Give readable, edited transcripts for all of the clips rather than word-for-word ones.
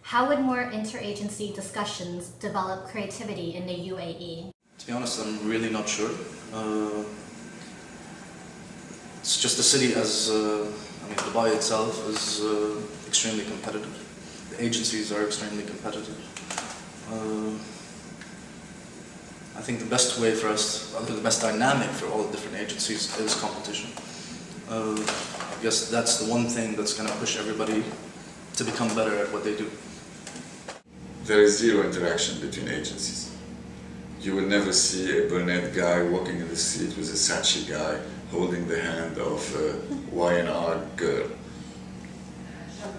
How would more interagency discussions develop creativity in the UAE? To be honest, I'm really not sure. It's just the city as, Dubai itself is extremely competitive. The agencies are extremely competitive. I think the best way for us, the best dynamic for all the different agencies is competition. I guess that's the one thing that's going to push everybody to become better at what they do. There is zero interaction between agencies. You will never see a brunette guy walking in the street with a Saatchi guy holding the hand of a Y&R girl.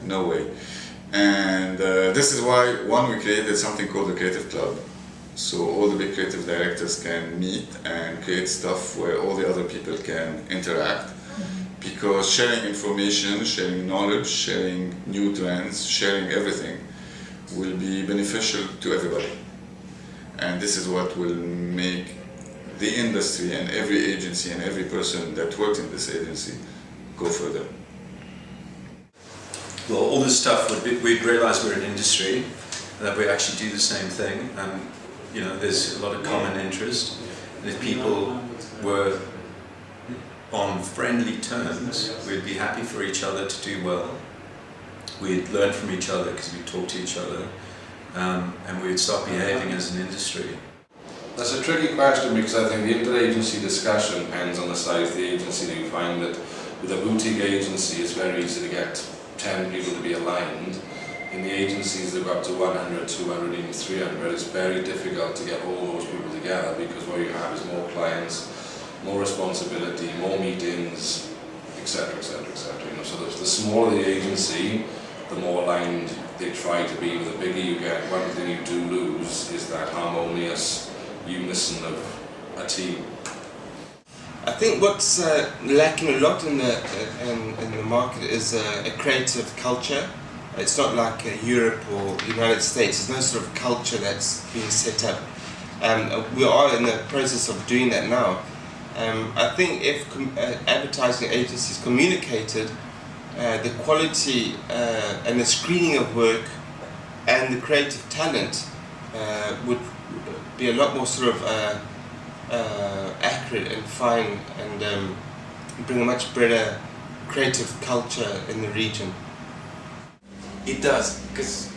No way. And this is why, one, we created something called the Creative Club. So all the big creative directors can meet and create stuff where all the other people can interact. Because sharing information, sharing knowledge, sharing new trends, sharing everything will be beneficial to everybody. And this is what will make the industry and every agency and every person that works in this agency go further. Well, all this stuff, we'd realise we're an industry, that we actually do the same thing, and there's a lot of common interest. And if people were on friendly terms, we'd be happy for each other to do well. We'd learn from each other because we'd talk to each other, and we'd start behaving as an industry. That's a tricky question because I think the interagency discussion depends on the size of the agency. You find that with a boutique agency it's very easy to get 10 people to be aligned. In the agencies that go up to 100, 200, even 300, it's very difficult to get all those people together because what you have is more clients, more responsibility, more meetings, etc., etc., etc. So the smaller the agency, the more aligned they try to be. The bigger you get, one thing you do lose is that harmonious unison of a team. I think what's lacking a lot in the market is a creative culture. It's not like Europe or the United States. There's no sort of culture that's being set up. We are in the process of doing that now. I think if advertising agencies communicated the quality and the screening of work and the creative talent would be a lot more sort of accurate and fine and bring a much better creative culture in the region. It does, because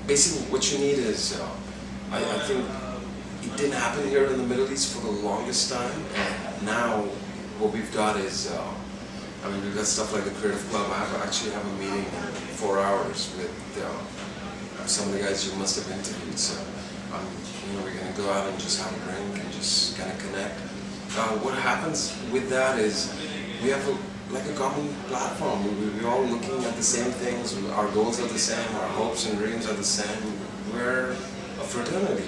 basically what you need is, I think it didn't happen here in the Middle East for the longest time, and now what we've got is, we've got stuff like the Creative Club. I actually have a meeting in 4 hours with some of the guys you must have interviewed, so we're going to go out and just have a drink and just kind of connect. What happens with that is we have a common platform. We're all looking at the same things. Our goals are the same. Our hopes and dreams are the same. We're a fraternity.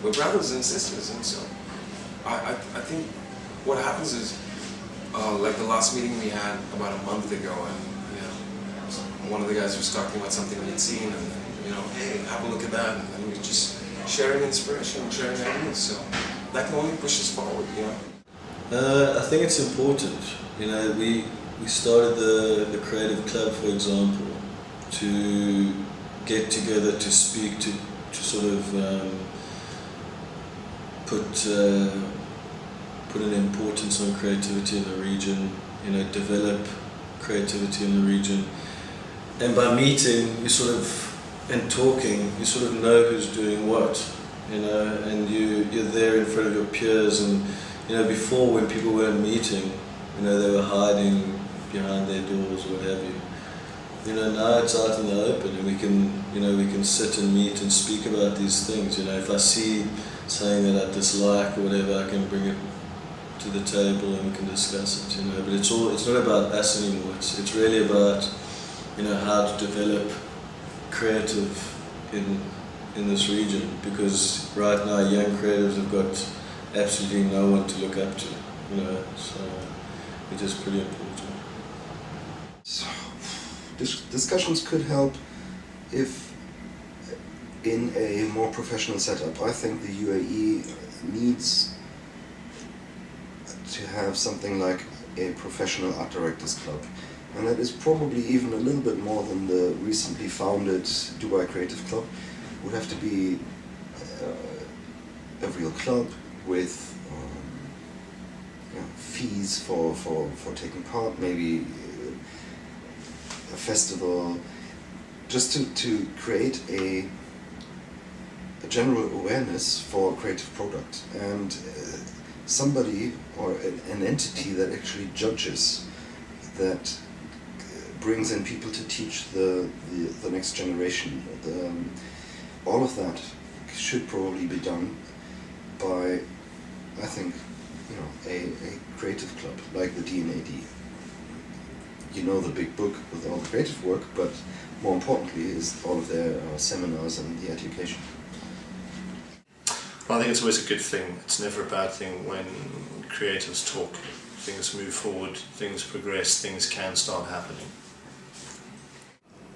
We're brothers and sisters. And so I think what happens is, like the last meeting we had about a month ago, and one of the guys was talking about something we'd seen, and hey, have a look at that, and we're just sharing inspiration, sharing ideas. So that can only push us forward. I think it's important. We started the Creative Club, for example, to get together to speak, to sort of put an importance on creativity in the region, develop creativity in the region. And by meeting, and talking, you sort of know who's doing what, and you're there in front of your peers. And before, when people weren't meeting, they were hiding behind their doors or what have you. Now it's out in the open, and we can sit and meet and speak about these things. If I see something that I dislike or whatever, I can bring it to the table and we can discuss it. But it's not about us anymore. It's really about how to develop creative in this region, because right now young creatives have got absolutely no one to look up to. So it is pretty important. So, discussions could help if in a more professional setup. I think the UAE needs to have something like a professional art directors club, And that is probably even a little bit more than the recently founded Dubai Creative Club. Would have to be a real club with fees for taking part, maybe a festival, just to create a general awareness for a creative product, and somebody or an entity that actually judges, that brings in people to teach the next generation. All of that should probably be done by, I think, a creative club like the DNAD. You know, the big book with all the creative work, but more importantly is all of their seminars and the education. Well, I think it's always a good thing. It's never a bad thing when creatives talk. Things move forward, things progress, things can start happening.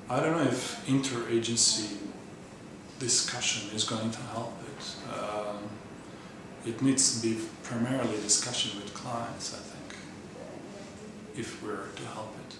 I don't know if interagency discussion is going to help it. It needs to be primarily discussion with clients, I think, if we're to help it.